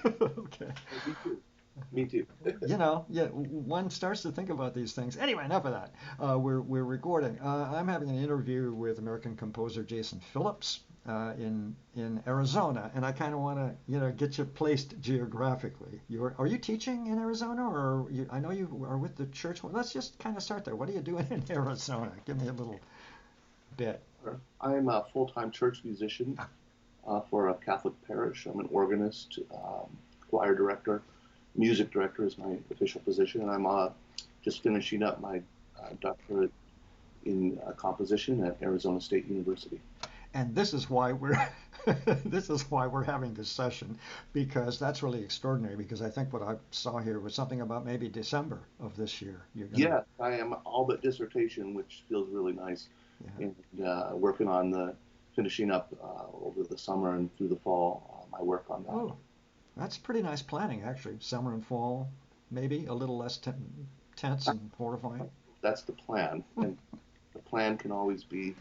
Okay. Me too. Me too. Yeah, one starts to think about these things. Anyway, enough of that. We're recording. I'm having an interview with American composer Jason Phillips in Arizona, and I kind of want to get you placed geographically. Are you teaching in Arizona, or I know you are with the church? Well, let's just kind of start there. What are you doing in Arizona? Give me a little bit. I'm a full-time church musician for a Catholic parish. I'm an organist, choir director, music director is my official position, and I'm just finishing up my doctorate in composition at Arizona State University. And this is why we're this is why we're having this session, because that's really extraordinary, because I think what I saw here was something about maybe December of this year you're going to. Yeah, I am all but dissertation, which feels really nice, Yeah. and working on the finishing up over the summer and through the fall. My work on that. Oh, that's pretty nice planning, actually. Summer and fall, maybe a little less tense and horrifying. That's the plan, and the plan can always be.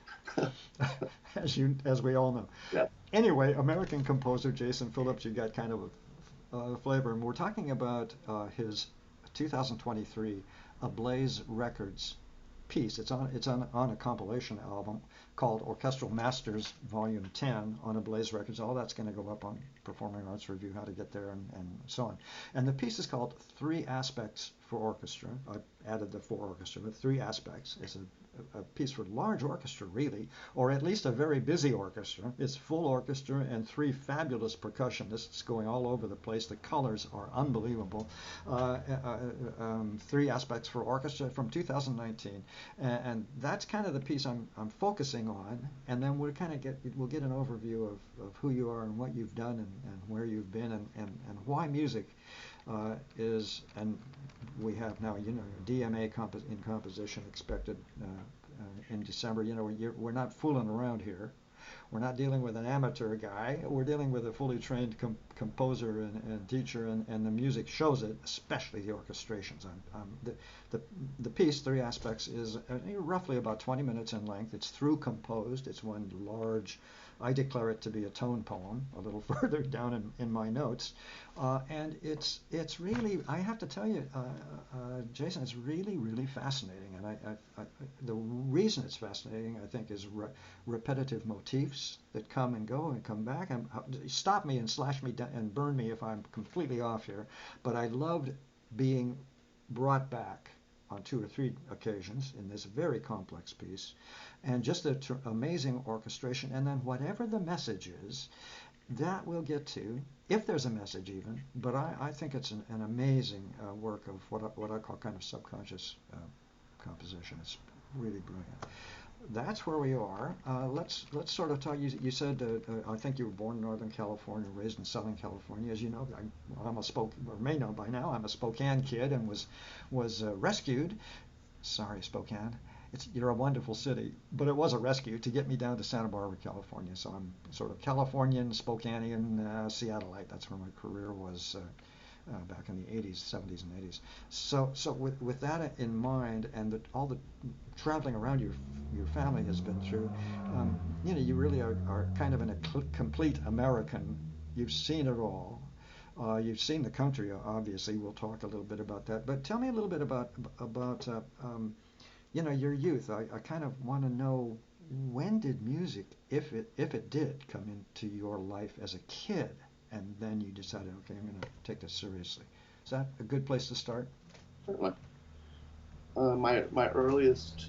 As we all know. Yeah. Anyway, American composer Jason Phillips, you got kind of a flavor, and we're talking about his 2023 Ablaze Records piece. It's on a compilation album called Orchestral Masters Volume 10 on Ablaze Records. All that's going to go up on Performing Arts Review, how to get there, and so on. And the piece is called Three Aspects for Orchestra. I added the for orchestra, but three aspects. It's a piece for large orchestra, really, or at least a very busy orchestra. It's full orchestra and three fabulous percussionists going all over the place. The colors are unbelievable. Three aspects for orchestra from 2019, and that's kind of the piece I'm focusing on. And then we'll get an overview of who you are and what you've done and where you've been and why music is, and we have now, DMA in composition expected in December. We're not fooling around here. We're not dealing with an amateur guy. We're dealing with a fully trained composer and teacher, and the music shows it, especially the orchestrations. The piece, Three Aspects, is roughly about 20 minutes in length. It's through composed. It's one large, I declare it to be a tone poem, a little further down in my notes. And it's really, I have to tell you, Jason, it's really, really fascinating. And the reason it's fascinating, I think, is repetitive motifs that come and go and come back. And stop me and slash me down and burn me if I'm completely off here. But I loved being brought back on two or three occasions in this very complex piece, and just an amazing orchestration. And then whatever the message is, that we'll get to, if there's a message even. But I think it's an amazing work of what I call kind of subconscious composition. It's really brilliant. That's where we are. Let's sort of talk. You said I think you were born in Northern California, raised in Southern California. As you know, I'm a or may know by now, I'm a Spokane kid and was rescued. Sorry, Spokane. You're a wonderful city, but it was a rescue to get me down to Santa Barbara, California. So I'm sort of Californian, Spokanean, Seattleite. That's where my career was back in the 80s, 70s, and 80s. So with that in mind, and all the traveling around your family has been through, you really are kind of complete American. You've seen it all. You've seen the country, obviously. We'll talk a little bit about that. But tell me a little bit about your youth. I kind of want to know, when did music, if it did, come into your life as a kid, and then you decided, okay, I'm going to take this seriously. Is that a good place to start? Certainly. My earliest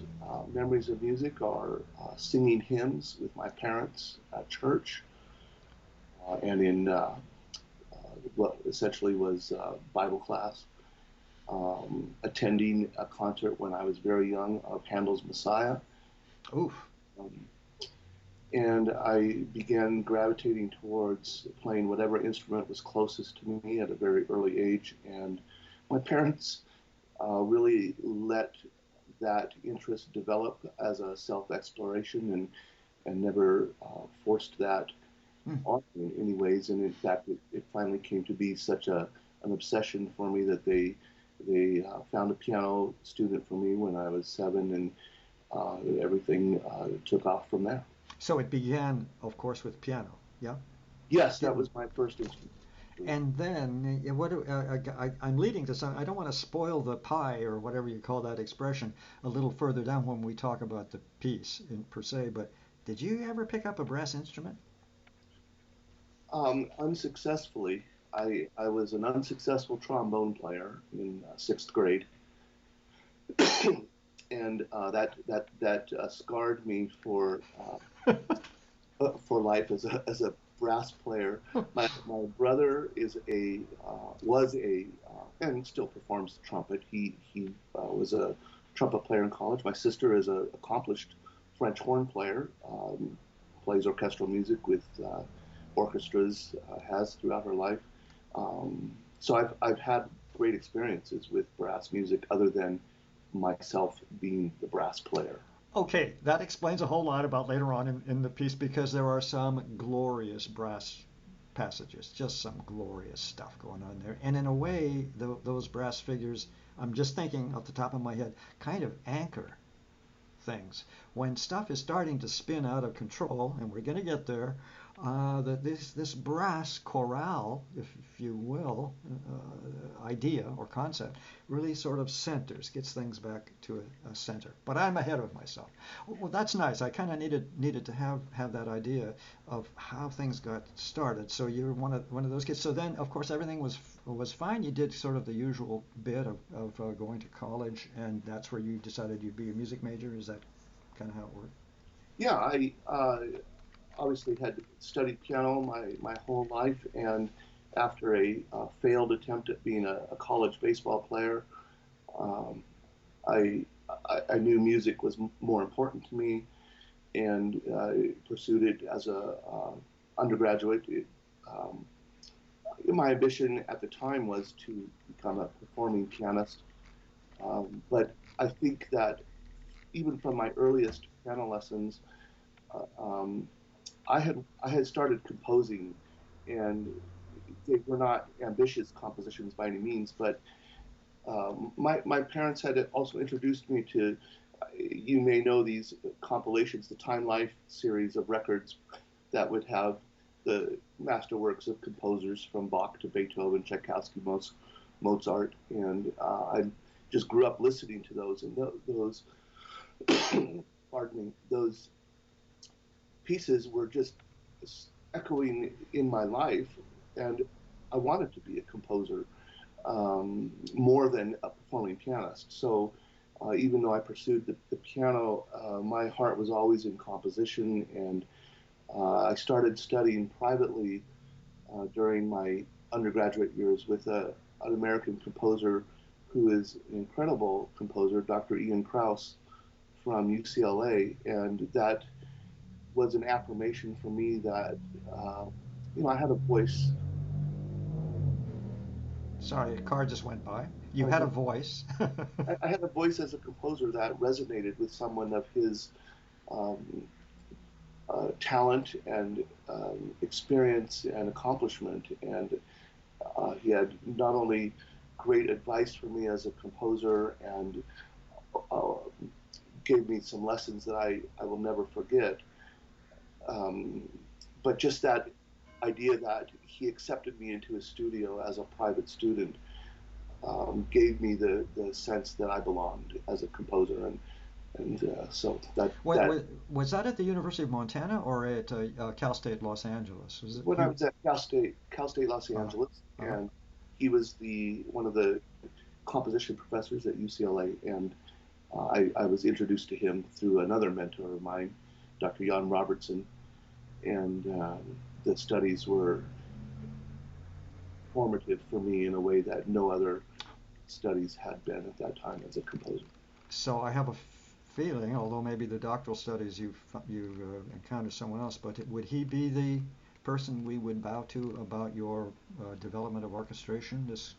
memories of music are singing hymns with my parents at church and in what essentially was Bible class. Attending a concert when I was very young of Handel's Messiah. Oof. Um, and I began gravitating towards playing whatever instrument was closest to me at a very early age. And my parents really let that interest develop as a self-exploration, and never forced that Hmm. on me in any ways. And in fact, it finally came to be such an obsession for me that they found a piano student for me when I was 7, and everything took off from there. So it began, of course, with piano. Yeah. Yes, Yeah. that was my first instrument. And then, I'm leading to some. I don't want to spoil the pie or whatever you call that expression a little further down when we talk about the piece in per se. But did you ever pick up a brass instrument? Unsuccessfully. I was an unsuccessful trombone player in sixth grade, and that scarred me for life as a brass player. My brother is a was a and still performs the trumpet. He was a trumpet player in college. My sister is an accomplished French horn player. Plays orchestral music with orchestras. Has throughout her life. So I've had great experiences with brass music, other than myself being the brass player. Okay, that explains a whole lot about later on in the piece because there are some glorious brass passages, just some glorious stuff going on there. And in a way, those brass figures, I'm just thinking off the top of my head, kind of anchor things. When stuff is starting to spin out of control, and we're going to get there, this brass chorale, if you will, idea or concept, really sort of centers, gets things back to a center. But I'm ahead of myself. Well, that's nice. I kind of needed to have that idea of how things got started. So you're one of those kids. So then, of course, everything was fine. You did sort of the usual bit of going to college, and that's where you decided you'd be a music major. Is that kind of how it worked? Yeah, I obviously had studied piano my whole life, and after a failed attempt at being a college baseball player, um, I, I knew music was more important to me, and pursued it as a undergraduate. Um, my ambition at the time was to become a performing pianist, but I think that even from my earliest piano lessons, um, I had started composing, and they were not ambitious compositions by any means. But my parents had also introduced me to, you may know these compilations, the Time Life series of records that would have the masterworks of composers from Bach to Beethoven, Tchaikovsky, Mozart, and I just grew up listening to those, and those pardon me, those pieces were just echoing in my life, and I wanted to be a composer more than a performing pianist. So even though I pursued the piano, my heart was always in composition, and I started studying privately during my undergraduate years with an American composer who is an incredible composer, Dr. Ian Krauss from UCLA, and that was an affirmation for me that uh, I had a voice. Sorry, a car just went by. You I had a voice. had a voice as a composer that resonated with someone of his um, talent and experience and accomplishment. And he had not only great advice for me as a composer and uh, gave me some lessons that I will never forget, um, but just that idea that he accepted me into his studio as a private student gave me the sense that I belonged as a composer, and so that Was that at the University of Montana or at Cal State Los Angeles? Was it when I you? was at Cal State Los Uh, Angeles, uh, and he was the one of the composition professors at UCLA, and I was introduced to him through another mentor of mine, Dr. Jan Robertson, and the studies were formative for me in a way that no other studies had been at that time as a composer. so I have a feeling, although maybe the doctoral studies you encountered someone else, but would he be the person we would bow to about your development of orchestration, this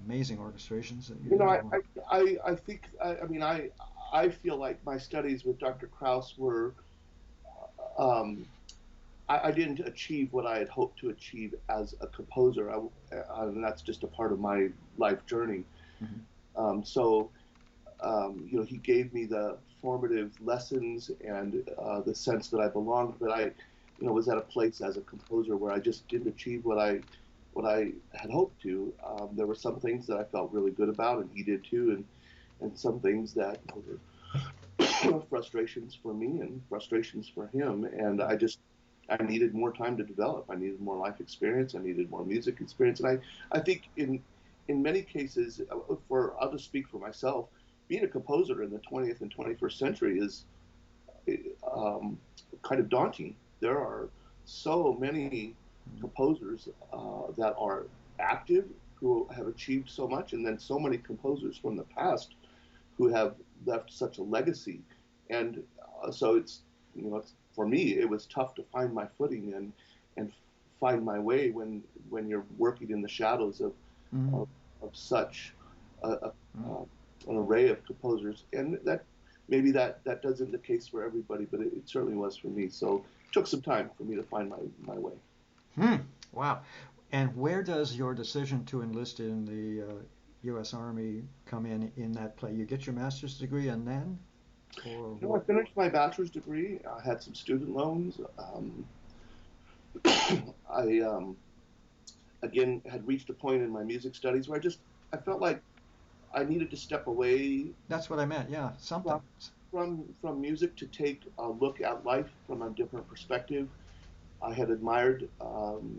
amazing orchestrations that you You know, have? I think, I mean, I feel like my studies with Dr. Krauss were, um, I didn't achieve what I had hoped to achieve as a composer, and that's just a part of my life journey. Mhm. So, he gave me the formative lessons and the sense that I belonged, but I was at a place as a composer where I just didn't achieve what I what I had hoped to. There were some things that I felt really good about, and he did too, and some things that were frustrations for me and frustrations for him. And I needed more time to develop. I needed more life experience. I needed more music experience. And I think in many cases, I'll just speak for myself, being a composer in the 20th and 21st century is um, kind of daunting. There are so many composers that are active who have achieved so much, and then so many composers from the past who have left such a legacy. And so for me, it was tough to find my footing and find my way when you're working in the shadows Mm. of, of such Mm. an array of composers. And that doesn't the case for everybody, but it certainly was for me. So it took some time for me to find my way. Hmm. Wow. And where does your decision to enlist in the U.S. Army come in that play? You get your master's degree and then, or No, I what? finished my bachelor's degree. I had some student loans. I again had reached a point in my music studies where I felt like I needed to step away That's what I meant. Yeah, from something. from music to take a look at life from a different perspective. I had admired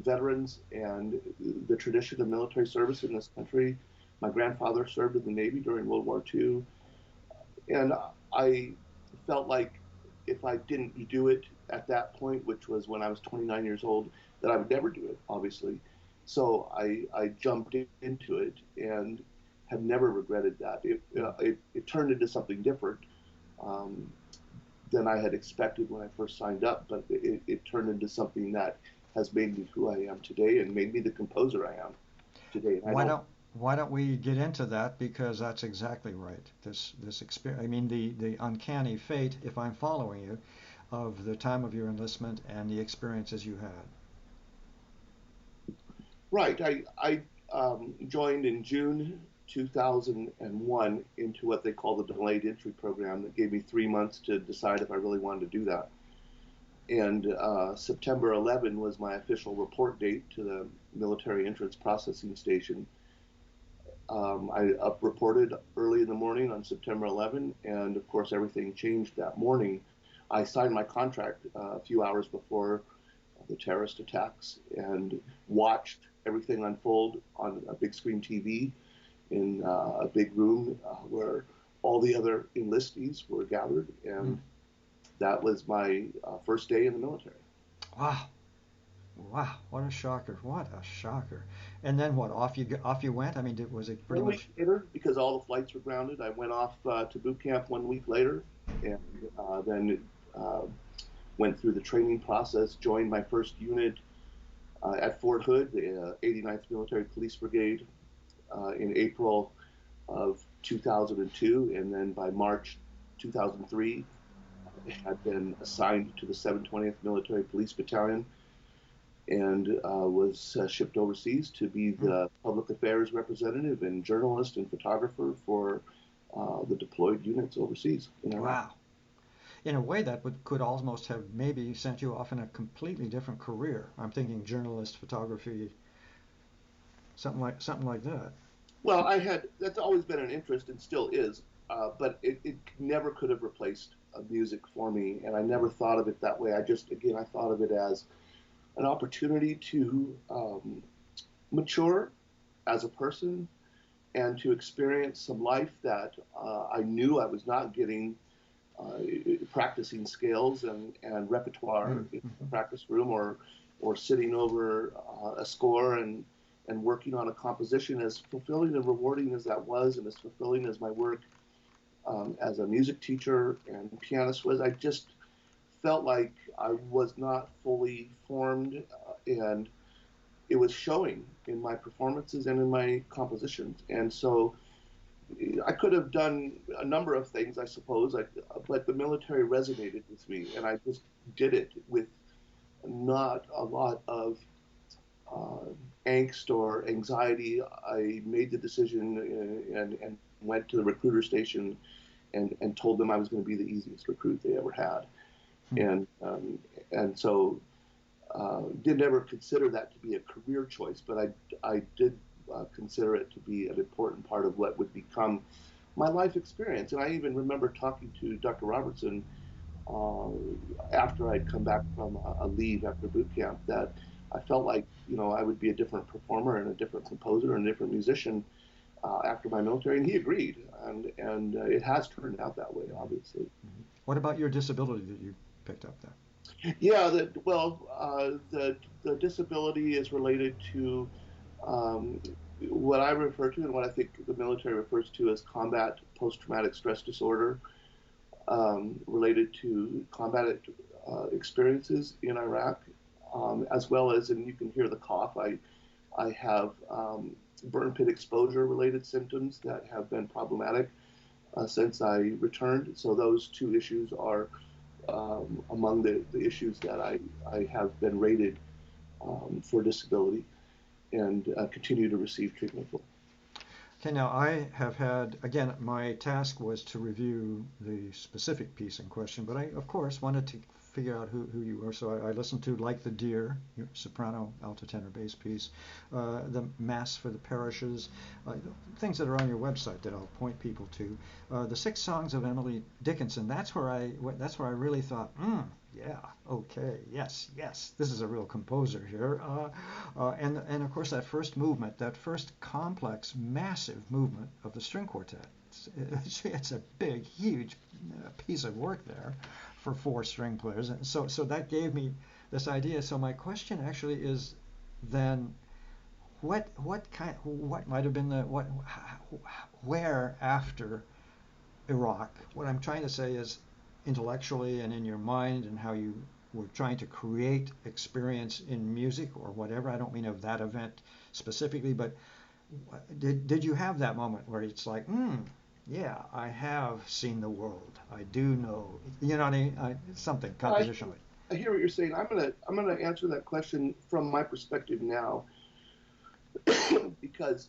veterans and the tradition of military service in this country. My grandfather served in the Navy during World War II, and I felt like if I didn't do it at that point, which was when I was 29 years old, that I would never do it, obviously. So I jumped into it and have never regretted that. It turned into something different um, than I had expected when I first signed up, but it turned into something that has made me who I am today and made me the composer I am today. And I Why don't don't why don't we get into that? Because that's exactly right. This experience. I mean, the uncanny fate, if I'm following you, of the time of your enlistment and the experiences you had. Right. I joined in June 2001 into what they call the delayed entry program that gave me 3 months to decide if I really wanted to do that. And September 11 was my official report date to the military entrance processing station. I up reported early in the morning on September 11, and of course everything changed that morning. I signed my contract a few hours before the terrorist attacks and watched everything unfold on a big screen TV in a big room where all the other enlistees were gathered. Mm. And that was my first day in the military. Wow, wow, what a shocker! What a shocker! And then what? Off you went. I mean, was it pretty 1 week much? later, because all the flights were grounded, I went off to boot camp 1 week later, and then uh, went through the training process, joined my first unit at Fort Hood, the 89th Military Police Brigade, in April of 2002, and then by March 2003, I had been assigned to the 720th Military Police Battalion and was shipped overseas to be Mm. the public affairs representative and journalist and photographer for the deployed units overseas in Iraq. Wow. In a way, that could almost have maybe sent you off in a completely different career. I'm thinking journalist, photography, something like that. Well, that's always been an interest and still is, but it never could have replaced music for me, and I never thought of it that way. I thought of it as an opportunity to mature as a person and to experience some life that I knew I was not getting uh, practicing scales and repertoire in Mm-hmm. the practice room or sitting over a score and working on a composition as fulfilling and rewarding as that was and as fulfilling as my work as a music teacher and pianist was. I just felt like I was not fully formed and it was showing in my performances and in my compositions. And so I could have done a number of things, I suppose, but the military resonated with me, and I just did it with not a lot of uh, angst or anxiety. I made the decision and went to the recruiter station and told them I was going to be the easiest recruit they ever had, Hmm. and um, and so didn't ever consider that to be a career choice, but I did consider it to be an important part of what would become my life experience. And I even remember talking to Dr. Robertson uh, after I'd come back from a leave after boot camp, that I felt like, I would be a different performer and a different composer and a different musician after my military, and he agreed, and it has turned out that way, obviously. Mhm. What about your disability that you picked up there? Yeah, the disability is related to um, what I refer to and what I think the military refers to as combat post-traumatic stress disorder, related to combat experiences in Iraq, as well as, and you can hear the cough, I have burn pit exposure related symptoms that have been problematic since I returned. So those two issues are among the issues that I have been rated for disability and continue to receive treatment for. Okay, now I have had, again, my task was to review the specific piece in question, but I, of course, wanted to figure out who you were. So I listened to Like the Deer, your soprano, alto, tenor, bass piece, the Mass for the Parishes, things that are on your website that I'll point people to. The Six Songs of Emily Dickinson. That's where I really thought, yeah, okay, yes, yes, this is a real composer here. And of course that first movement, that first complex, massive movement of the string quartet. It's a big, huge piece of work there for four string players. And so that gave me this idea. So my question actually is then what might have been the what where after Iraq? What I'm trying to say is intellectually and in your mind and how you were trying to create experience in music or whatever. I don't mean of that event specifically, but did you have that moment where it's like, yeah, I have seen the world. I do know, you know what I mean? Something I, compositionally. I hear what you're saying. I'm gonna answer that question from my perspective now, because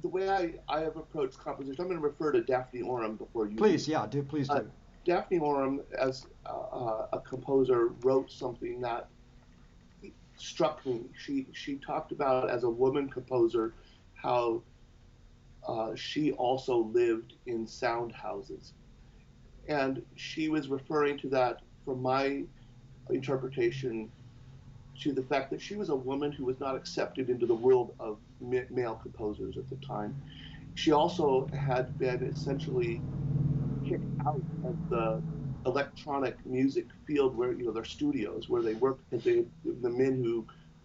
the way I have approached composition, I'm going to refer to Daphne Oram before you do. Please, yeah, do please Uh, do. Daphne Oram, as a composer, wrote something that struck me. She talked about, as a woman composer, how she also lived in sound houses, and she was referring to that, from my interpretation, to the fact that she was a woman who was not accepted into the world of male composers at the time. She also had been essentially kicked out of the electronic music field, where, their studios where they worked, because the men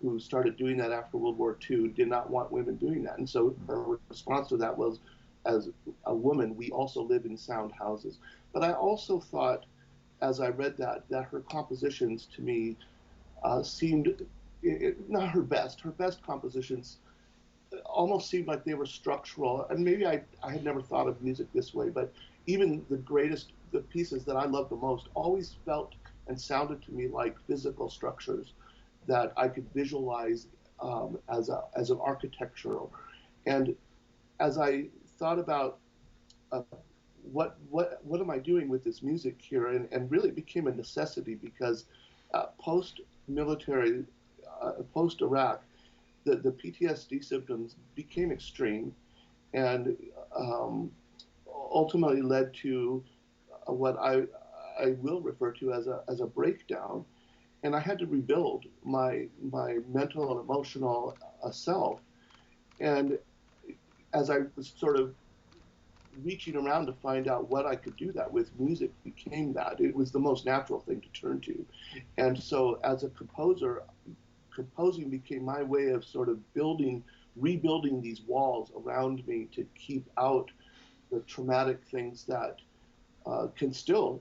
who started doing that after World War II did not want women doing that. And so her response to that was, as a woman, we also live in sound houses. But I also thought, as I read that her compositions to me seemed, not her best. Her best compositions almost seemed like they were structural. And maybe I had never thought of music this way, but even the pieces that I love the most always felt and sounded to me like physical structures that I could visualize as an architectural. And as I thought about uh, what am I doing with this music here, and really became a necessity, because post military, post Iraq, the PTSD symptoms became extreme, and um, ultimately led to what I will refer to as a breakdown. And I had to rebuild my mental and emotional self. And as I was sort of reaching around to find out what I could do that with, music became that. It was the most natural thing to turn to. And so, as a composer, composing became my way of sort of rebuilding these walls around me to keep out the traumatic things that can still,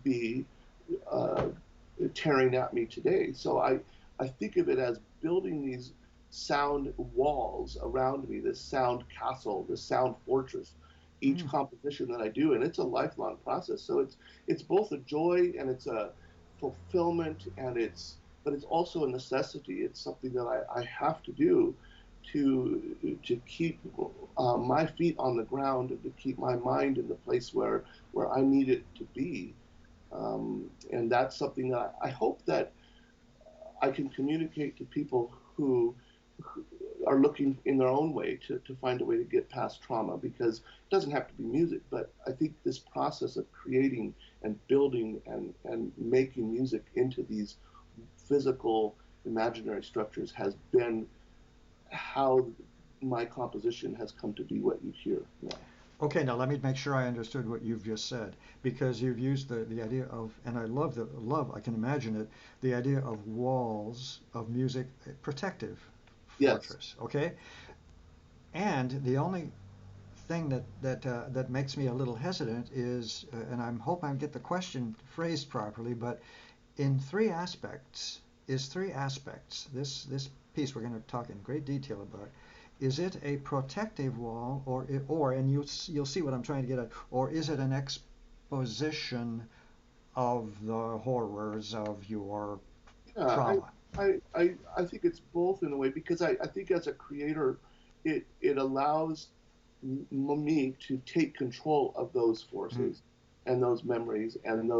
be uh, tearing at me today. So I think of it as building these sound walls around me, this sound castle, this sound fortress, each Mm. composition that I do, and it's a lifelong process. So it's both a joy and it's a fulfillment, but it's also a necessity. It's something that I have to do to keep my feet on the ground, and to keep my mind in the place where I need it to be. And that's something that I hope that I can communicate to people who are looking in their own way to find a way to get past trauma, because it doesn't have to be music, but I think this process of creating and building and making music into these physical imaginary structures has been how my composition has come to be what you hear now. Okay, now let me make sure I understood what you've just said, because you've used the idea of, and I love I can imagine it, the idea of walls of music, protective Yes. fortress, okay? And the only thing that makes me a little hesitant is, and I hope I get the question phrased properly, but in three aspects, this piece we're going to talk in great detail about, is it a protective wall, and you'll see what I'm trying to get at, or is it an exposition of the horrors of your Yeah, trauma? I think it's both in a way, because I think as a creator, it allows me to take control of those Mm. forces and those memories and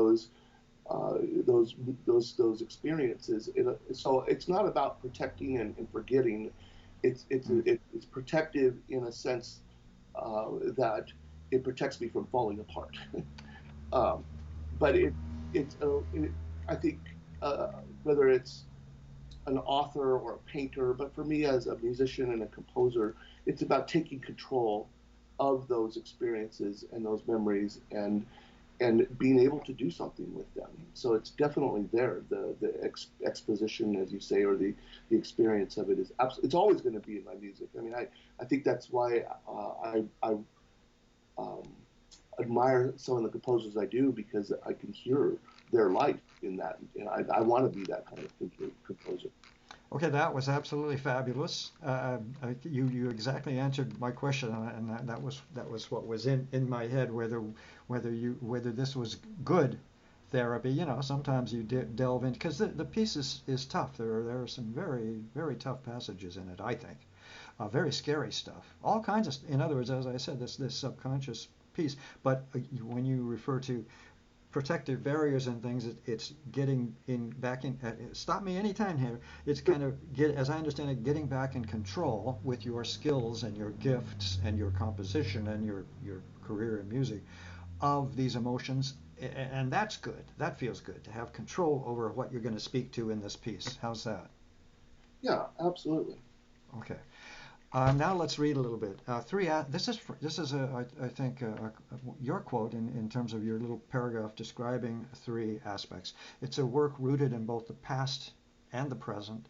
uh, those those experiences. So it's not about protecting and forgetting. Mm. It's protective in a sense that it protects me from falling apart. um, but I think uh, whether it's an author or a painter, but for me as a musician and a composer, it's about taking control of those experiences and those memories and being able to do something with them. So it's definitely there. The exposition, as you say, or the experience of it is absolutely. It's always going to be in my music. I mean, I think that's why I um, admire some of the composers I do, because I can hear their life in that, and I want to be that kind of composer. Okay, that was absolutely fabulous. You exactly answered my question, and that was what was in my head, whether this was good therapy. You know, sometimes you delve in because the piece is tough. There are some very tough passages in it. I think very scary stuff. All kinds of. In other words, as I said, this subconscious piece. But when you refer to protective barriers and things, it's getting in back in. Stop me anytime here. It's kind of as I understand it, getting back in control with your skills and your gifts and your composition and your career in music of these emotions, and that's good. That feels good to have control over what you're going to speak to in this piece. How's that? Yeah, absolutely. Okay. Now let's read a little bit. This is I think your quote in terms of your little paragraph describing three aspects. It's a work rooted in both the past and the present,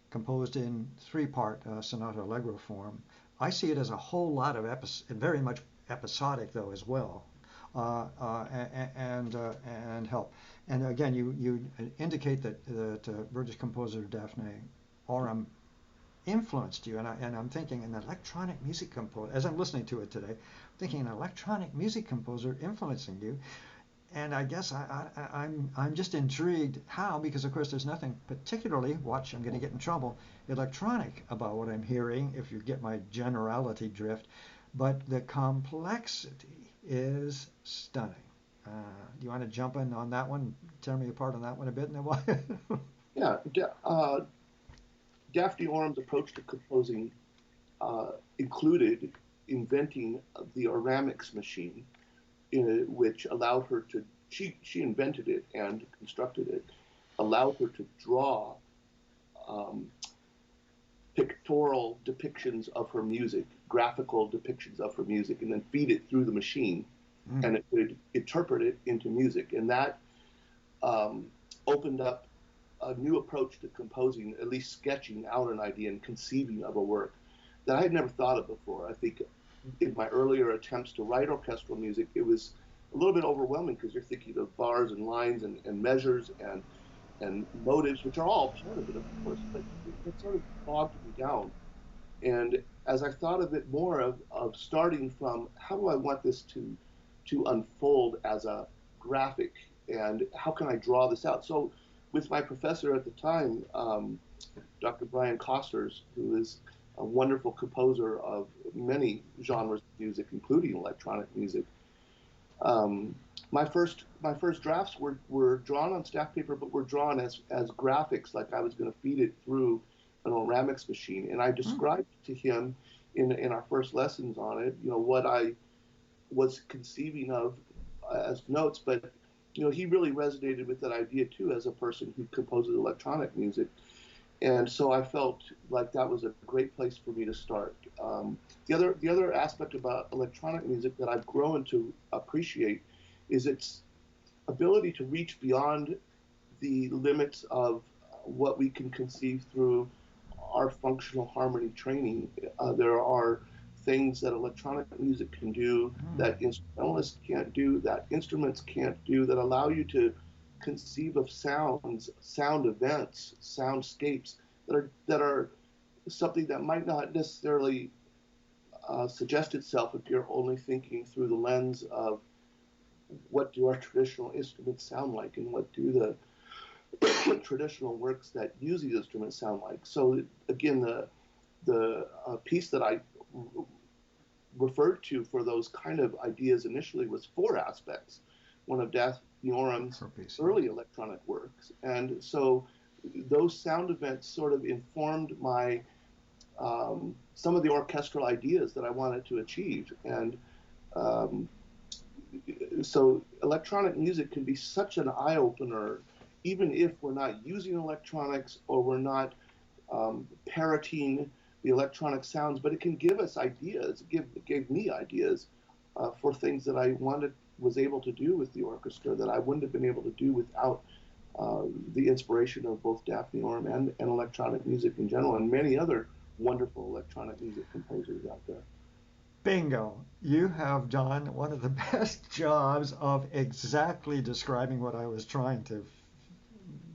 composed in three-part sonata allegro form. I see it as a whole lot of very much episodic though as well, and help. And again, you indicate that British composer Daphne Oram influenced you, and I'm thinking an electronic music composer, as I'm listening to it today, I'm thinking an electronic music composer influencing you, and I guess I'm just intrigued how, because of course there's nothing particularly, watch, I'm going to get in trouble, electronic about what I'm hearing, if you get my generality drift, but the complexity is stunning. Do you want to jump in on that one, tear me apart on that one a bit, and then why? Yeah, Daphne Orum's approach to composing included inventing the Aramix machine, which allowed her to. She invented it and constructed it, allowed her to draw um, pictorial depictions of her music, graphical depictions of her music, and then feed it through the machine, Mm. and it would interpret it into music. And that um, opened up a new approach to composing, at least sketching out an idea and conceiving of a work that I had never thought of before. I think in my earlier attempts to write orchestral music, it was a little bit overwhelming, because you're thinking of bars and lines and measures and motives, which are all part of it, of course, but it sort of bogged me down. And as I thought of it more, of starting from how do I want this to unfold as a graphic, and how can I draw this out? So with my professor at the time, Dr. Brian Costers, who is a wonderful composer of many genres of music, including electronic music, um, my first drafts were drawn on staff paper, but were drawn as graphics, like I was going to feed it through an Oramics machine. And I Hmm. described to him in our first lessons on it, what I was conceiving of as notes. But he really resonated with that idea too, as a person who composes electronic music. And so I felt like that was a great place for me to start. The other aspect about electronic music that I've grown to appreciate is its ability to reach beyond the limits of what we can conceive through our functional harmony training. There are things that electronic music can do that instrumentalists can't do, that instruments can't do, that allow you to conceive of sounds, sound events, soundscapes that are something that might not necessarily suggest itself if you're only thinking through the lens of what do our traditional instruments sound like, and what do the traditional works that use these instruments sound like. So again, the piece that I referred to for those kind of ideas initially was four aspects. One of Daphne Orum's early electronic works, and so those sound events sort of informed my some of the orchestral ideas that I wanted to achieve. And um, so electronic music can be such an eye opener, even if we're not using electronics or we're not parroting the electronic sounds, but it can give us ideas. It gave me ideas for things that I was able to do with the orchestra that I wouldn't have been able to do without the inspiration of both Daphne Oram and electronic music in general, and many other wonderful electronic music composers out there. Bingo. You have done one of the best jobs of exactly describing what I was trying to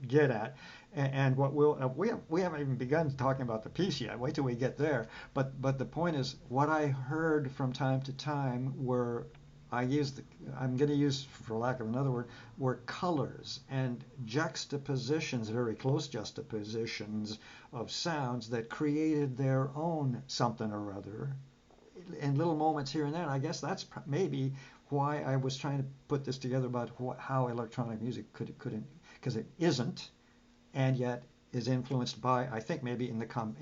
get at. And what we haven't even begun talking about the piece yet. Wait till we get there. But the point is, what I heard from time to time were I'm going to use, for lack of another word, were colors and juxtapositions, very close juxtapositions of sounds that created their own something or other in little moments here and there. And I guess that's maybe why I was trying to put this together about how electronic music couldn't, because it isn't, and yet is influenced by, I think, maybe in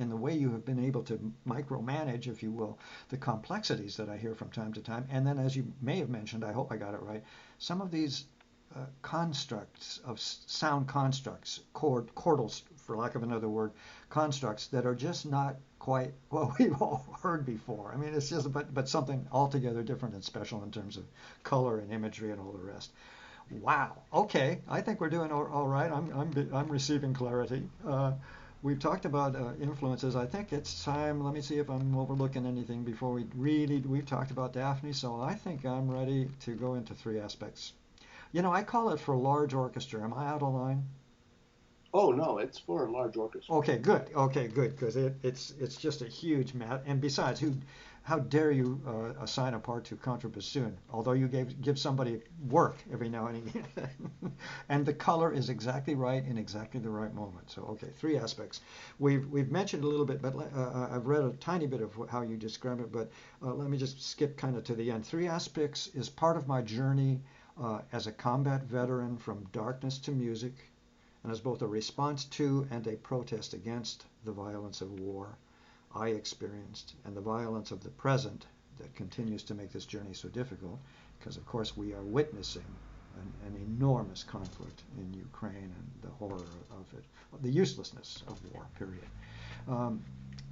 the way you have been able to micromanage, if you will, the complexities that I hear from time to time. And then, as you may have mentioned, I hope I got it right, some of these constructs of sound constructs, chordal, for lack of another word, constructs that are just not quite what we've all heard before. I mean, it's just but something altogether different and special in terms of color and imagery and all the rest. Wow. Okay, I think we're doing all right. I'm receiving clarity. We've talked about influences. I think it's time. Let me see if I'm overlooking anything before we've talked about Daphne. So I think I'm ready to go into three aspects. I call it for large orchestra. Am I out of line? Oh no, it's for a large orchestra. Okay, good. Okay, good. Because it's just a huge mat. And besides, how dare you assign a part to contrabassoon? Although you give somebody work every now and again, and the color is exactly right in exactly the right moment. So okay, three aspects. We've mentioned a little bit, but I've read a tiny bit of how you describe it. But let me just skip kind of to the end. Three aspects is part of my journey as a combat veteran from darkness to music, and as both a response to and a protest against the violence of war I experienced and the violence of the present that continues to make this journey so difficult, because of course we are witnessing an enormous conflict in Ukraine and the horror of it, the uselessness of war, period. Um,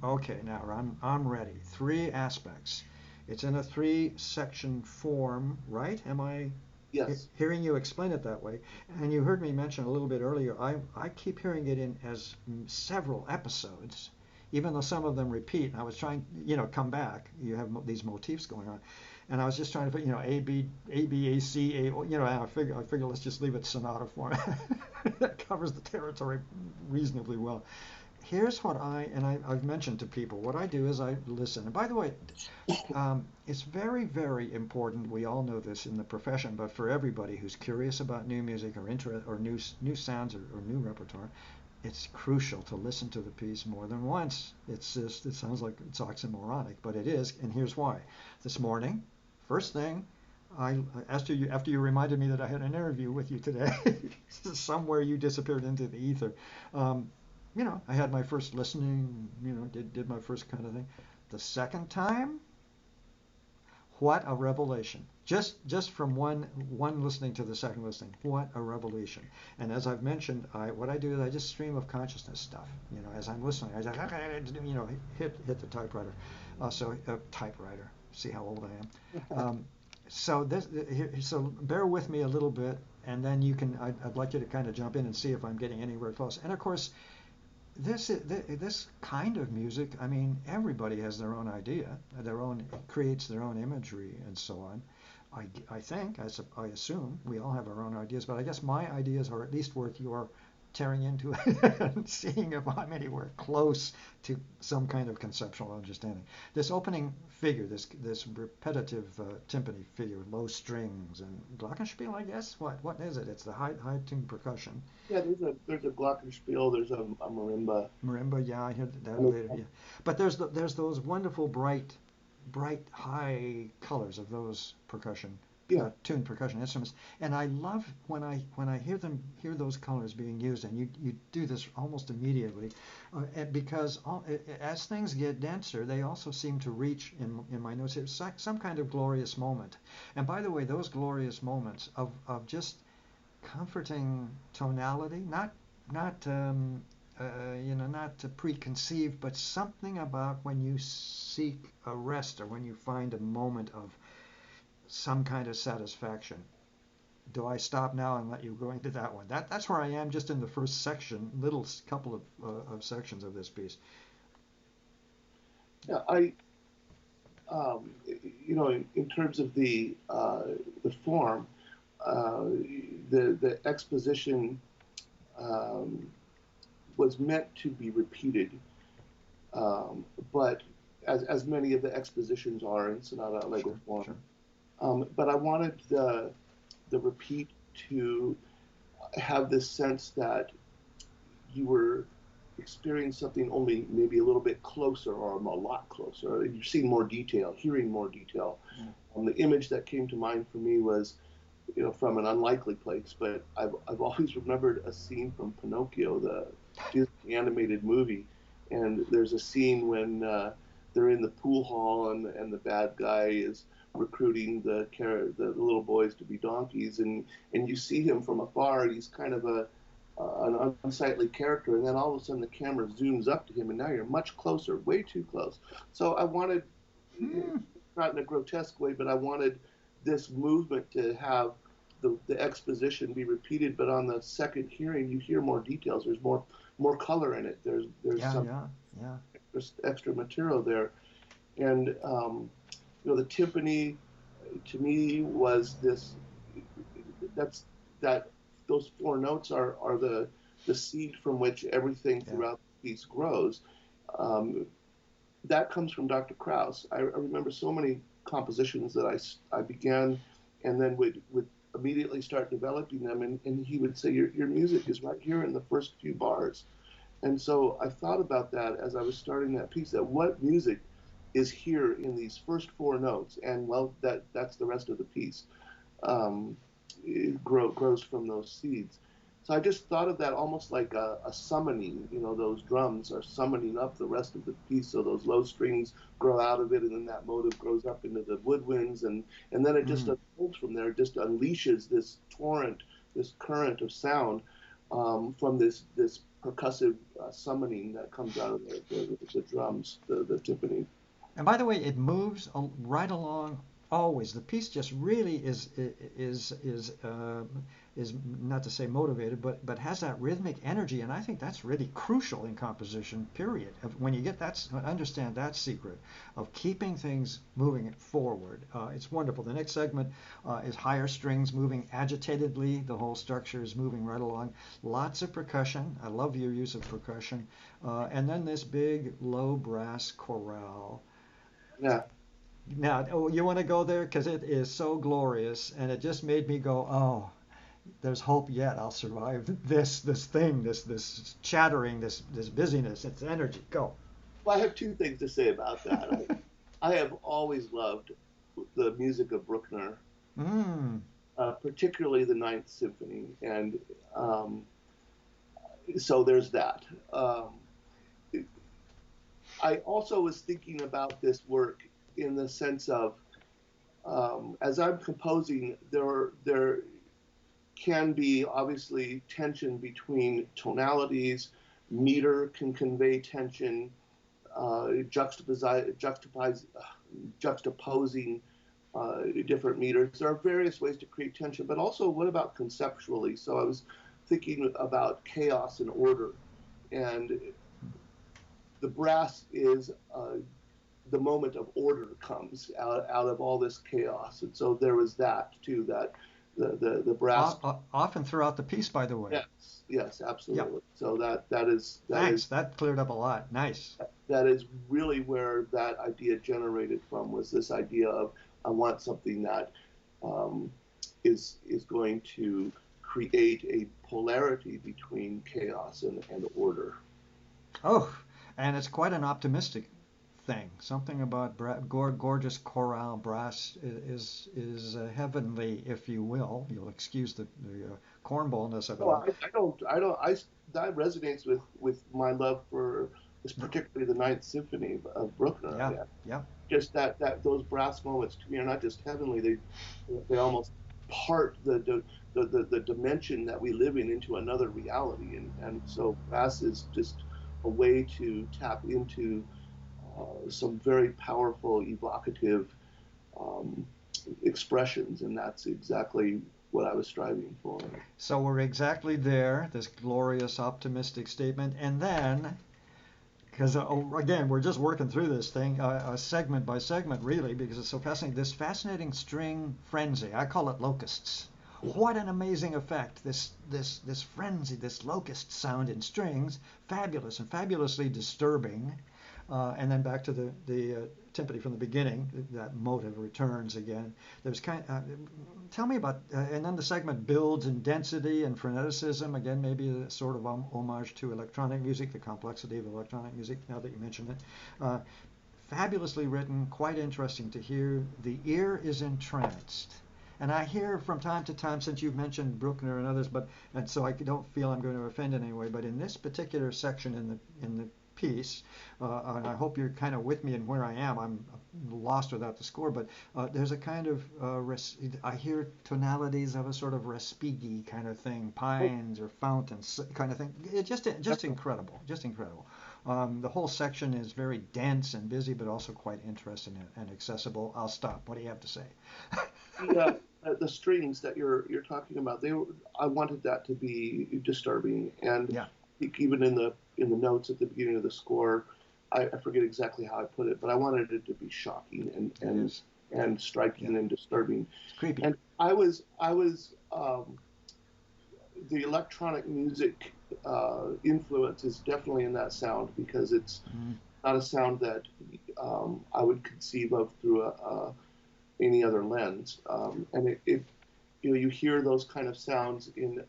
okay, now I'm ready. Three aspects. It's in a three-section form, right? Am I Yes. hearing you explain it that way? And you heard me mention a little bit earlier, I keep hearing it in as several episodes, even though some of them repeat. And I was trying, come back. You have these motifs going on, and I was just trying to put, A B A B A C A. And I figure let's just leave it sonata form. That covers the territory reasonably well. Here's what I've mentioned to people. What I do is I listen. And by the way, it's very, very important. We all know this in the profession, but for everybody who's curious about new music or new sounds or new repertoire, it's crucial to listen to the piece more than once. It sounds like it's oxymoronic, but it is, and here's why. This morning, first thing, I after you reminded me that I had an interview with you today, somewhere you disappeared into the ether. Um, I had my first listening. Did my first kind of thing. The second time, what a revelation! Just from one listening to the second listening, what a revelation! And as I've mentioned, what I do is I just stream of consciousness stuff. As I'm listening, I just hit the typewriter. Typewriter. See how old I am. So bear with me a little bit, and then I'd like you to kind of jump in and see if I'm getting anywhere close. And of course, this kind of music, I mean, everybody has their own idea, creates their own imagery and so on. I assume we all have our own ideas, but I guess my ideas are at least worth your tearing into it and seeing if I'm anywhere close to some kind of conceptual understanding. This opening figure, this repetitive timpani figure, low strings and glockenspiel, I guess. What is it? It's the high tuned percussion. Yeah, there's a glockenspiel, there's a marimba. Marimba, yeah, I heard I that mean, later. Yeah, but there's those wonderful bright high colors of those yeah, tuned percussion instruments, and I love when I hear those colors being used, and you do this almost immediately, because as things get denser, they also seem to reach in my notes here some kind of glorious moment. And by the way, those glorious moments of just comforting tonality, not preconceived, but something about when you seek a rest or when you find a moment of some kind of satisfaction. Do I stop now and let you go into that one? That's where I am, just in the first section, little couple of sections of this piece. yeah. In terms of the form, uh, the exposition um, was meant to be repeated, um, but as many of the expositions are in sonata allegro Sure, form. sure. But I wanted the repeat to have this sense that you were experiencing something only maybe a little bit closer or a lot closer. You're seeing more detail, hearing more detail. Yeah. The image that came to mind for me was, from an unlikely place, but I've always remembered a scene from Pinocchio, the Disney animated movie, and there's a scene when they're in the pool hall and the bad guy is recruiting the little boys to be donkeys, and you see him from afar. He's kind of an unsightly character, and then all of a sudden the camera zooms up to him, and now you're much closer, way too close. So I wanted, Hmm. not in a grotesque way, but I wanted this movement to have the exposition be repeated, but on the second hearing, you hear more details. There's more color in it. There's Yeah, some yeah, yeah. extra material there, and the timpani to me was this. That's that. Those four notes are the seed from which everything Yeah. throughout the piece grows. Um, that comes from Dr. Krauss. I remember so many compositions that I began and then would immediately start developing them. And he would say, your music is right here in the first few bars. And so I thought about that as I was starting that piece, that what music is here in these first four notes. And well, that's the rest of the piece. It grows from those seeds. So I just thought of that almost like a summoning. Those drums are summoning up the rest of the piece, so those low strings grow out of it, and then that motive grows up into the woodwinds, and then it just Mm. unfolds from there. It just unleashes this torrent, this current of sound from this percussive summoning that comes out of the drums, the timpani. And by the way, it moves right along always. The piece just really is not to say motivated, but has that rhythmic energy, and I think that's really crucial in composition. Period. When you get that, understand that secret of keeping things moving forward. It's wonderful. The next segment is higher strings moving agitatedly. The whole structure is moving right along. Lots of percussion. I love your use of percussion. And then this big low brass chorale. Yeah. Now, oh, you want to go there because it is so glorious, and it just made me go, oh, there's hope yet. I'll survive this thing, this chattering, this busyness. It's energy. Go. Well, I have two things to say about that. I have always loved the music of Bruckner. Mm. particularly the Ninth Symphony, and um, so there's that. I also was thinking about this work in the sense of as I'm composing, there can be obviously tension between tonalities. Meter can convey tension. Juxtaposing different meters. There are various ways to create tension, but also what about conceptually? So I was thinking about chaos and order, and the brass is the moment of order comes out of all this chaos, and so there was that too. That the brass. Often throughout the piece, by the way. Yes, yes, Yep. absolutely. So that is Thanks. That cleared up a lot. Nice. that is really where that idea generated from, was this idea of I want something that um, is going to create a polarity between chaos and order. Oh, and it's quite an optimistic thing. Something about gorgeous chorale brass is heavenly, if you will. You'll excuse the cornballness of it No, all. I that resonates with my love for this, particularly the Ninth Symphony of Bruckner. Yeah, Yeah, yeah. just that those brass moments to me are not just heavenly; they almost part the dimension that we live in into another reality, and so brass is just a way to tap into some very powerful, evocative um, expressions, and that's exactly what I was striving for. So we're exactly there. This glorious, optimistic statement, and then because again we're just working through this thing segment by segment really because it's so fascinating, this fascinating string frenzy. I call it locusts. What an amazing effect, this frenzy, this locust sound in strings. Fabulous and fabulously disturbing. And then back to the timpani from the beginning, that motive returns again. There's tell me about, and then the segment builds in density and freneticism. Again, maybe a sort of homage to electronic music, the complexity of electronic music. Now that you mention it, uh, fabulously written, quite interesting to hear. The ear is entranced. And I hear from time to time, since you've mentioned Bruckner and others, and so I don't feel I'm going to offend in any way, but in this particular section in the piece, and I hope you're kind of with me in where I am. I'm lost without the score, but there's a kind of I hear tonalities of a sort of respighi kind of thing, pines or fountains kind of thing. It just incredible, just incredible. The whole section is very dense and busy, but also quite interesting and accessible. I'll stop. What do you have to say? The strings that you're talking about, I wanted that to be disturbing, and Yeah, even in the notes at the beginning of the score, I forget exactly how I put it, but I wanted it to be shocking it is. and Yeah, striking and disturbing. it's creepy. And I was the electronic music influence is definitely in that sound, because it's Mm, not a sound that I would conceive of through any other lens. And you hear those kind of sounds in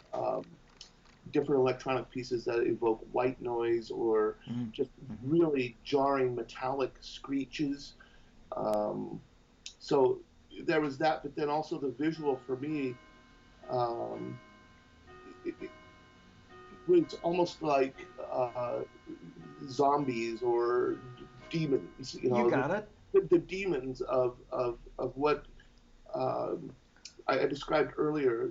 different electronic pieces that evoke white noise or mm, just mhm. really jarring metallic screeches. Um, so there was that, but then also the visual for me, um, it was almost like zombies or demons. You got it. The demons of what um, I described earlier.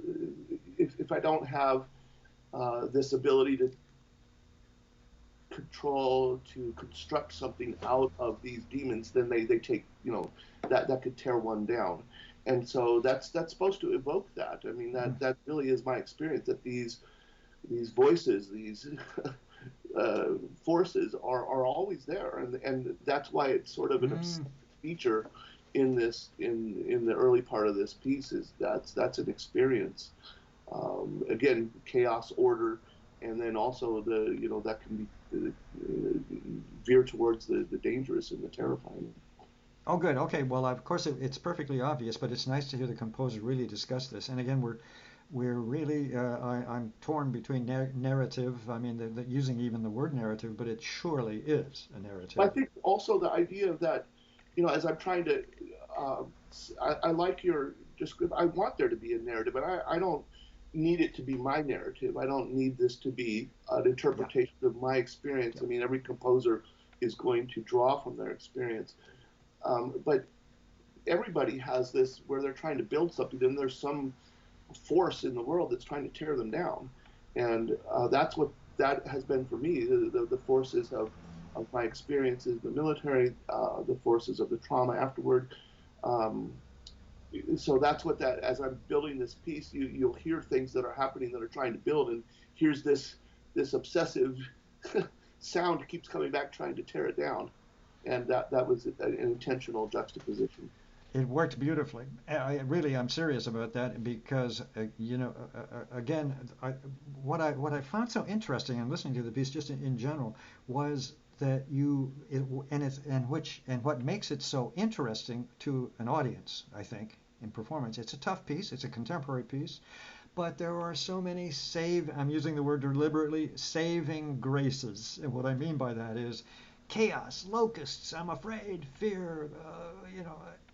If I don't have this ability to control, to construct something out of these demons, then they take, that could tear one down. And so that's supposed to evoke that. I mean, Mm, that really is my experience, that these voices, these uh, forces are always there, and that's why it's sort of an mm. feature in the early part of this piece, is that's an experience. Again, chaos, order, and then also that can be veer towards the dangerous and the terrifying. Oh, good. Okay. Well, of course, it's perfectly obvious, but it's nice to hear the composer really discuss this. And again, we're really I'm torn between narrative. I mean, using even the word narrative, but it surely is a I narrative. think also the idea of that, as I'm trying to, uh, I like your description. I want there to be a narrative, and I don't need it to be my narrative. I don't need this to be an Yeah. interpretation of my experience. Yeah. I mean, every composer is going to draw from their experience. But everybody has this where they're trying to build something, and there's some force in the world that's trying to tear them down. And that's what that has been for me. The forces of my experiences in the military, the forces of the trauma afterward. Um, so that's what that, as I'm building this piece, you'll hear things that are happening that are trying to build. And here's this obsessive sound keeps coming back trying to tear it down. And that was an intentional juxtaposition. It worked beautifully. I'm serious about that because again, what I found so interesting in listening to the piece just in general was that what makes it so interesting to an audience, I think, in performance. It's a tough piece. It's a contemporary piece, but there are so many I'm using the word deliberately, saving graces. And what I mean by that is chaos, locusts, I'm afraid, fear,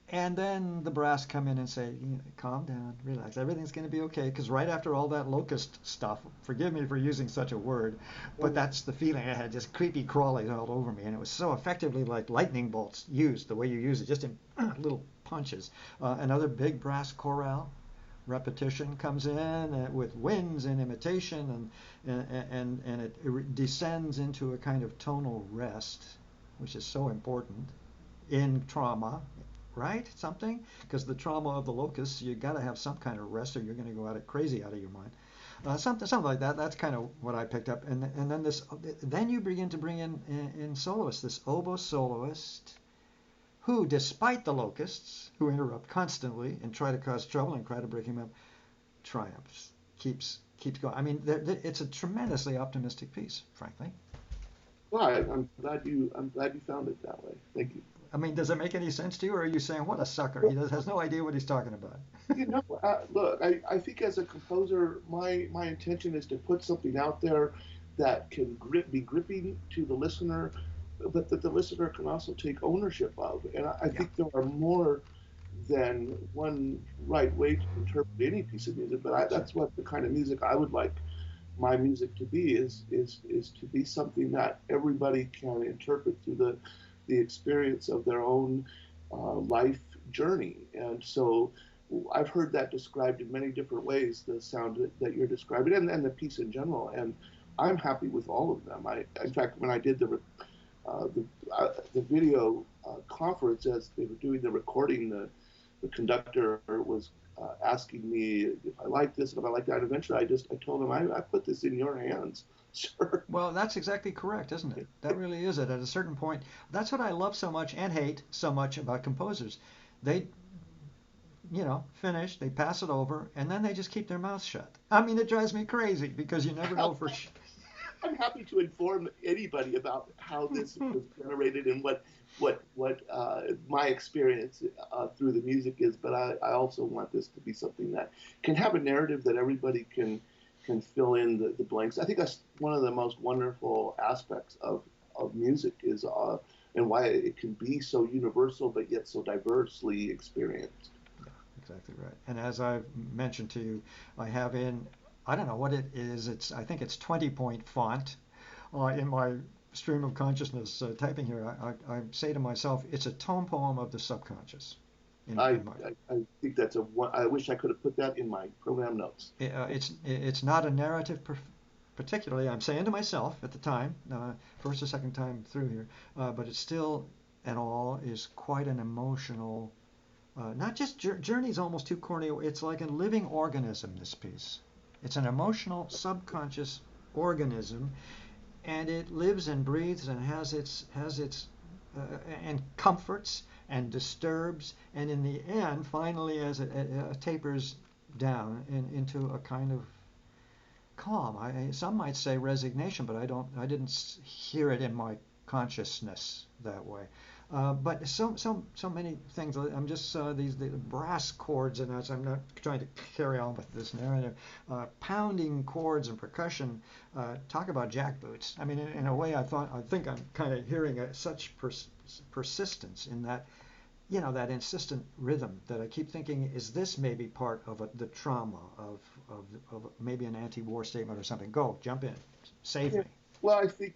and then the brass come in and say, calm down, relax, everything's going to be okay. Because right after all that locust stuff, forgive me for using such a word, but that's the feeling I had, just creepy crawlies all over me. And it was so effectively like lightning bolts used, the way you use it, just in little punches. Another big brass chorale. Repetition comes in with winds and imitation, and it descends into a kind of tonal rest, which is so important in trauma, right? Something, because the trauma of the locusts, you got to have some kind of rest, or you're going to go crazy out of your mind. Something like that. That's kind of what I picked up, and then you begin to bring in soloists, this oboe soloist, who, despite the locusts, who interrupt constantly and try to cause trouble and try to break him up, triumphs, keeps going. I mean, it's a tremendously optimistic piece, frankly. Well, I'm glad you found it that way. Thank you. I mean, does it make any sense to you, or are you saying, what a sucker? He has no idea what he's talking about. Look, I think as a composer, my intention is to put something out there that can be gripping to the listener, but that the listener can also take ownership of. And I Yeah. think there are more than one right way to interpret any piece of music. But Sure. that's what the kind of music I would like my music to be is to be something that everybody can interpret through the experience of their own life journey. And so I've heard that described in many different ways, the sound that you're describing, and the piece in general. And I'm happy with all of them. In fact, when I did uh, the, the video conference as they were doing the recording, the conductor was asking me if I like this and if I like that. Eventually, I told him I put this in your hands, sir. Well, that's exactly correct, isn't it? That really is it. At a certain point, that's what I love so much and hate so much about composers. They, finish, they pass it over, and then they just keep their mouths shut. I mean, it drives me crazy because you never know for sure. I'm happy to inform anybody about how this was generated and what my experience through the music is. But I also want this to be something that can have a narrative that everybody can fill in the blanks. I think that's one of the most wonderful aspects of music is and why it can be so universal but yet so diversely experienced. Yeah, exactly right. And as I've mentioned to you, I have I don't know what it is. I think it's 20-point font in my stream of consciousness typing here. I say to myself, it's a tone poem of the subconscious. I, In my, I think that's I wish I could have put that in my program notes. it's not a narrative particularly. I'm saying to myself at the time, first or second time through here, but it's still and all is quite an emotional. Not just journey's almost too corny. It's like a living organism. This piece. It's an emotional, subconscious organism, and it lives and breathes and has its and comforts and disturbs, and in the end, finally, as it tapers down into a kind of calm. Some might say resignation, but I didn't hear it in my consciousness that way. But so many things. I'm just the brass chords, and as I'm not trying to carry on with this narrative, pounding chords and percussion. Talk about jackboots. I mean, in a way, I think I'm kind of hearing such persistence in that that insistent rhythm that I keep thinking, is this maybe part of the trauma of maybe an anti-war statement or something? Go, jump in, save Yeah. me. Well, I think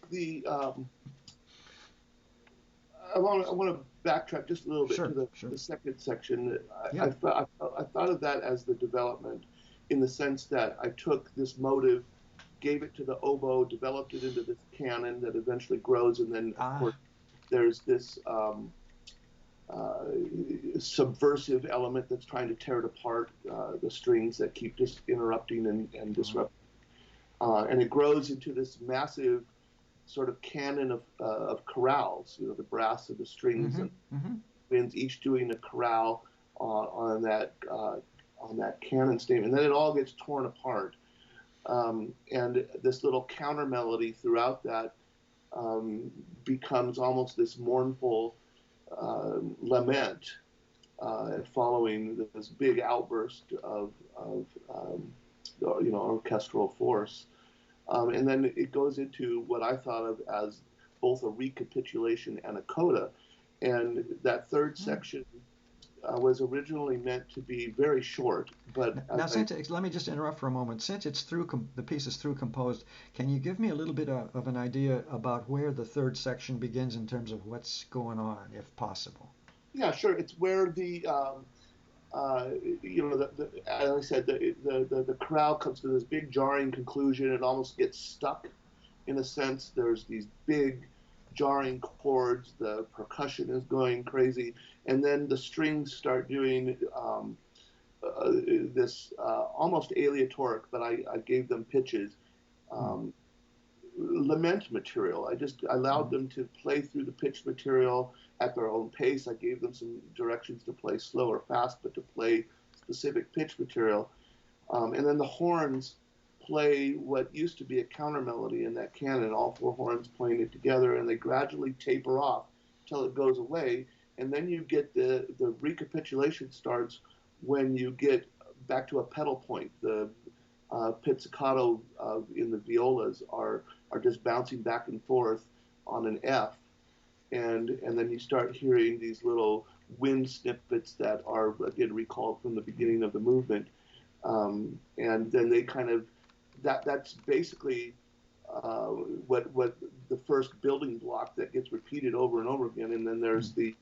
I want to backtrack just a little bit to Sure, the sure. second section. Yeah. I thought of that as the development, in the sense that I took this motive, gave it to the oboe, developed it into this canon that eventually grows, and then of course Ah. there's this uh, subversive element that's trying to tear it apart, the strings that keep just interrupting and Uh-huh. disrupting. And it grows into this massive sort of canon of chorales, the brass and the strings Mm-hmm. and Mm-hmm. winds, each doing a chorale on that canon statement. And then it all gets torn apart. And this little counter melody throughout that becomes almost this mournful lament following this big outburst of orchestral force. And then it goes into what I thought of as both a recapitulation and a coda. And that third section was originally meant to be very short, but Now, as I since let me just interrupt for a moment. Since it's through the piece is through composed, can you give me a little bit of an idea about where the third section begins in terms of what's going on, if possible? yeah, sure, it's where uh, as I said, the chorale comes to this big jarring conclusion. It almost gets stuck in a sense. There's these big jarring chords. The percussion is going crazy, and then the strings start doing this almost aleatoric, but I gave them pitches. Hmm. Um, Lament material. I just allowed Uh-huh. them to play through the pitch material at their own pace. I gave them some directions to play slow or fast, but to play specific pitch material. And then the horns play what used to be a counter melody in that canon, all four horns playing it together, and they gradually taper off till it goes away. And then you get the recapitulation starts when you get back to a pedal point. The pizzicato in the violas are just bouncing back and forth on an F, and then you start hearing these little wind snippets that are again recalled from the beginning of the movement, and then they kind of that's basically what the first building block that gets repeated over and over again, and then there's the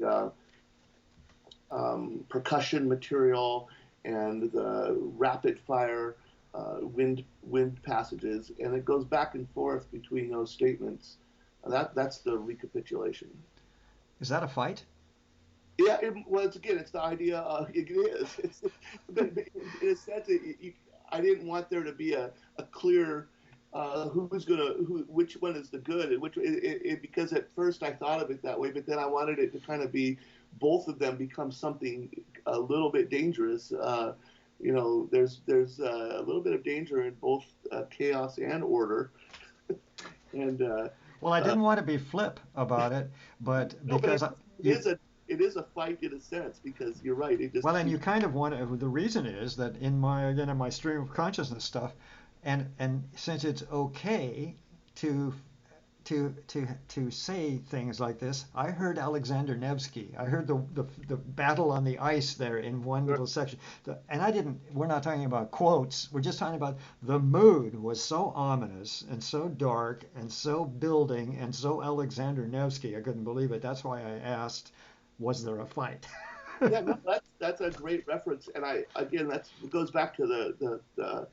percussion material and the rapid fire wind passages, and it goes back and forth between those statements. That's the recapitulation. Is that a fight? Yeah, well, it's the idea. It is. But in a sense, I didn't want there to be a clear which one is the good, and because at first I thought of it that way, but then I wanted it to kind of be both of them become something a little bit dangerous. There's a little bit of danger in both chaos and order, and Well, I uh, didn't want to be flip about it, but no, but because it you is a fight in a sense, because you're right. It just well, and you keeps. kind of want to. The reason is that in my stream of consciousness stuff, and since it's okay to to say things like this. I heard Alexander Nevsky. I heard the battle on the ice there in one little section. And I didn't. We're not talking about quotes. We're just talking about the mood was so ominous and so dark and so building and so Alexander Nevsky. I couldn't believe it. That's why I asked, was there a fight? Yeah, no, that's a great reference, and I again that goes back to the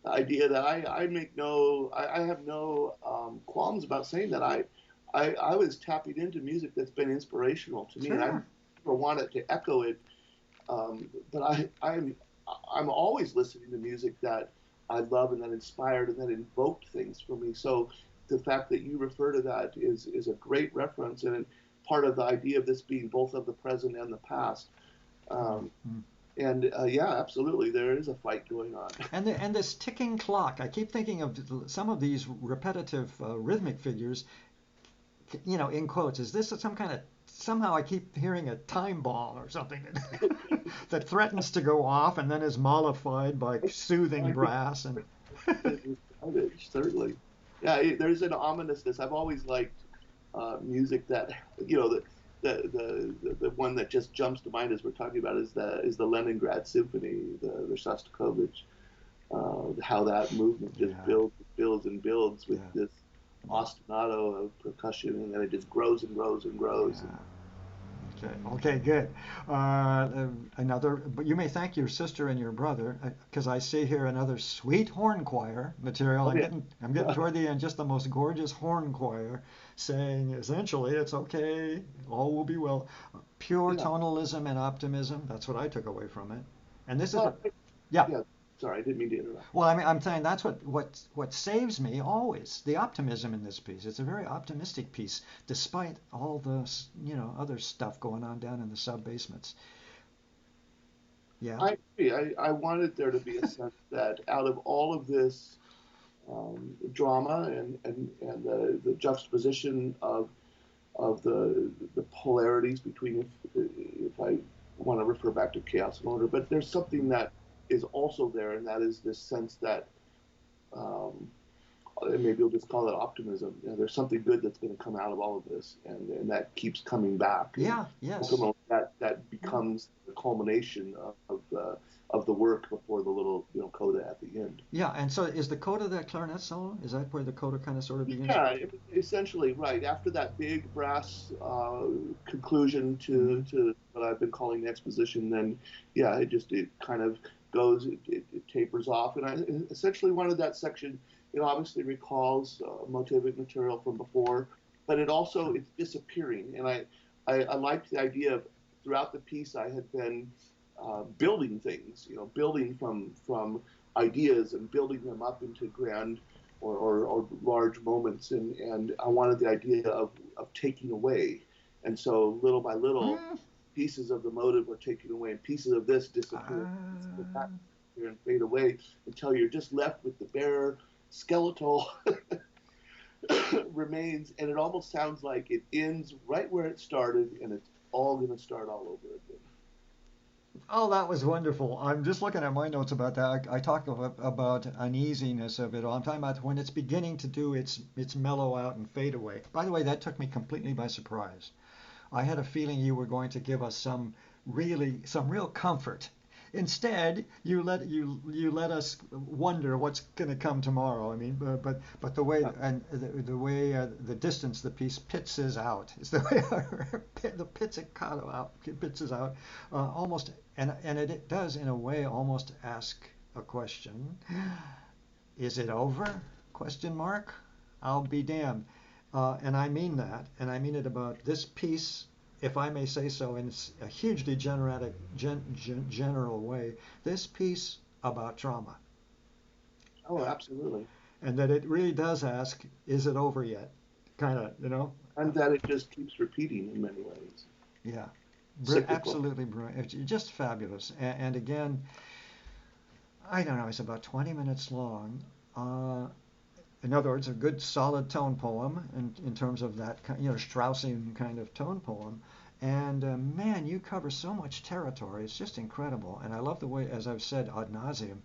idea that I have no qualms about saying that I was tapping into music that's been inspirational to me, and I Sure. never wanted to echo it, but I'm always listening to music that I love and that inspired and that invoked things for me. So the fact that you refer to that is a great reference, and part of the idea of this being both of the present and the past. Um, Mm. and yeah, absolutely, there is a fight going on. And this ticking clock. I keep thinking of some of these repetitive rhythmic figures. In quotes. Is this some kind of somehow I keep hearing a time bomb or something that that threatens to go off and then is mollified by soothing brass and Certainly, yeah. There's an ominousness. I've always liked music that the one that just jumps to mind as we're talking about is the Leningrad Symphony, the Shostakovich. How that movement just Yeah, builds and builds with yeah, this yeah, ostinato of percussion, and then it just grows and grows and grows. And yeah. Okay, okay, good. Another, but you may thank your sister and your brother because I see here another sweet horn choir material. oh yeah, I'm getting toward the end. Just the most gorgeous horn choir, saying essentially it's okay, all will be well. Pure yeah. tonalism and optimism. That's what I took away from it. And this is Well, what, yeah. yeah. Sorry, I didn't mean to interrupt. Well, I mean, I'm saying that's what saves me always. The optimism in this piece. It's a very optimistic piece, despite all the other stuff going on down in the sub basements. Yeah. I agree. I wanted there to be a sense that out of all of this drama and the juxtaposition of the polarities between, if I want to refer back to chaos and order, but there's something that is also there, and that is this sense that um, and maybe we'll just call it optimism. There's something good that's going to come out of all of this, and that keeps coming back, and Yeah. Yes. ultimately that becomes the culmination of the work before the little coda at the end. Yeah. And so, is the coda that clarinet solo? Is that where the coda kind of sort of begins? Yeah, essentially, right after that big brass conclusion Mm-hmm. to what I've been calling the exposition, then yeah, it kind of goes, it tapers off, and I essentially wanted that section. It obviously recalls motivic material from before, but it's disappearing, and I liked the idea of throughout the piece I had been building things, building from ideas and building them up into grand or large moments, and I wanted the idea of taking away, and so little by little, Mm. pieces of the motive were taken away, and pieces of this disappear, pieces of that disappear and fade away until you're just left with the bare skeletal remains, and it almost sounds like it ends right where it started, and it's all going to start all over again. Oh, that was wonderful. I'm just looking at my notes about that. I talked about uneasiness of it all. I'm talking about when it's beginning to do its mellow out and fade away. By the way, that took me completely by surprise. I had a feeling you were going to give us some real comfort. Instead, you let us wonder what's going to come tomorrow. I mean, but the way and the way the distance the piece pitches out is the way the pizzicato out pitches out almost and it does in a way almost ask a question. Is it over? Question mark. I'll be damned. And I mean that, and I mean it about this piece, if I may say so, in a hugely general way, this piece about trauma. Oh, absolutely. And that it really does ask, is it over yet? Kind of, And that it just keeps repeating in many ways. Yeah. Cyclical. Absolutely brilliant. It's just fabulous. And again, I don't know, it's about 20 minutes long. In other words, a good solid tone poem in terms of that Straussian kind of tone poem. And man, you cover so much territory. It's just incredible. And I love the way, as I've said ad nauseum,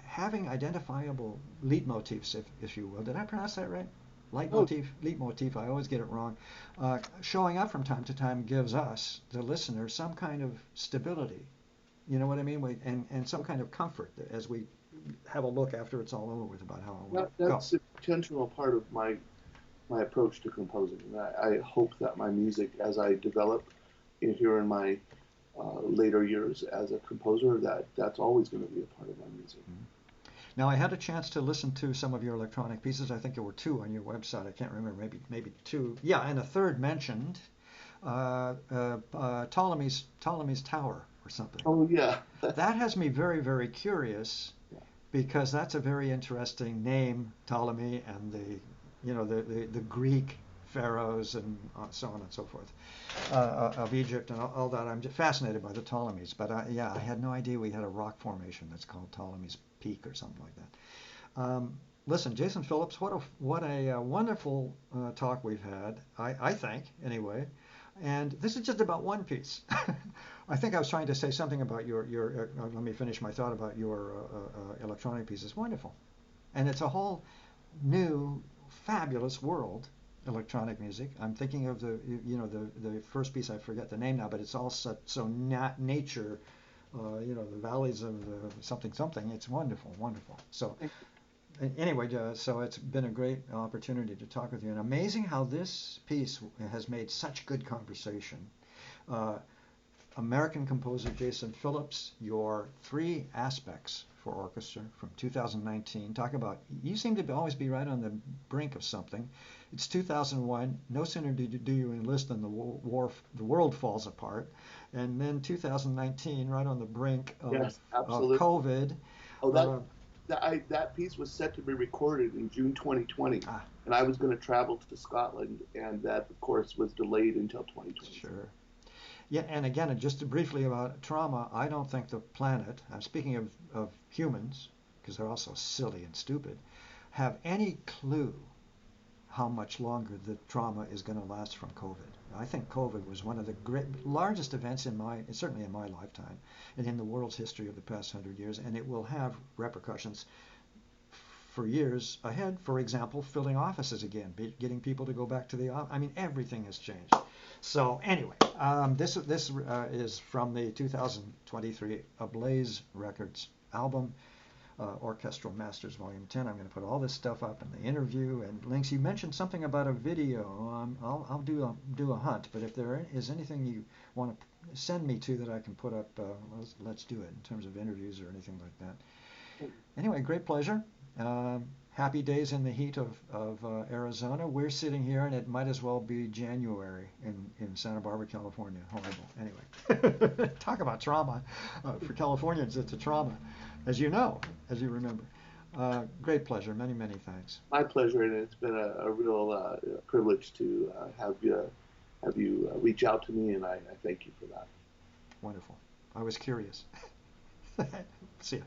having identifiable leitmotifs, if you will. Did I pronounce that right? Oh, Leitmotif. I always get it wrong. Showing up from time to time gives us, the listener, some kind of stability. You know what I mean? And some kind of comfort as we have a look after it's all over with about how it went. Go. that's an intentional part of my approach to composing. And I hope that my music, as I develop here in my later years as a composer, that's always going to be a part of my music. Now I had a chance to listen to some of your electronic pieces. I think there were two on your website. I can't remember. Maybe two. Yeah, and a third mentioned Ptolemy's Tower or something. Oh yeah, That has me very very curious because that's a very interesting name, Ptolemy, and the Greek pharaohs and so on and so forth of Egypt and all that. I'm just fascinated by the Ptolemies, but yeah, I had no idea we had a rock formation that's called Ptolemy's Peak or something like that. Listen, Jason Phillips, what a wonderful talk we've had. I think anyway. And this is just about one piece. I think I was trying to say something about your let me finish my thought about your electronic piece. It's wonderful. And it's a whole new, fabulous world electronic music. I'm thinking of the first piece. I forget the name now, but it's all so not nature. The valleys of the something something. It's wonderful, wonderful. So anyway, so it's been a great opportunity to talk with you, and amazing how this piece has made such good conversation. Uh, American composer Jason Phillips, your three aspects for orchestra from 2019. Talk about, you seem to always be right on the brink of something. It's 2001. No sooner do you enlist than the world falls apart. And then 2019, right on the brink Yes, of absolutely. COVID. Oh, Uh, that piece was set to be recorded in June 2020, ah, and I was going to travel to Scotland, and that, of course, was delayed until 2023. sure. Yeah, and again, just briefly about trauma, I don't think the planet, I'm speaking of humans, because they're also silly and stupid, have any clue how much longer the trauma is going to last from COVID. I think COVID was one of the largest events certainly in my lifetime, and in the world's history of the past 100 years, and it will have repercussions for years ahead. For example, filling offices again, getting people to go back to the office. I mean, everything has changed. So anyway, this is from the 2023 Ablaze Records album, Orchestral Masters Volume 10. I'm going to put all this stuff up in the interview and links. You mentioned something about a video. I'll do a hunt, but if there is anything you want to send me to that I can put up, let's do it in terms of interviews or anything like that. Anyway, great pleasure. Happy days in the heat of Arizona. We're sitting here, and it might as well be January in Santa Barbara, California. Horrible. Anyway, talk about trauma. For Californians, it's a trauma, as you know, as you remember. Great pleasure. Many, many thanks. My pleasure, and it's been a real privilege to have you reach out to me, and I thank you for that. Wonderful. I was curious. See ya.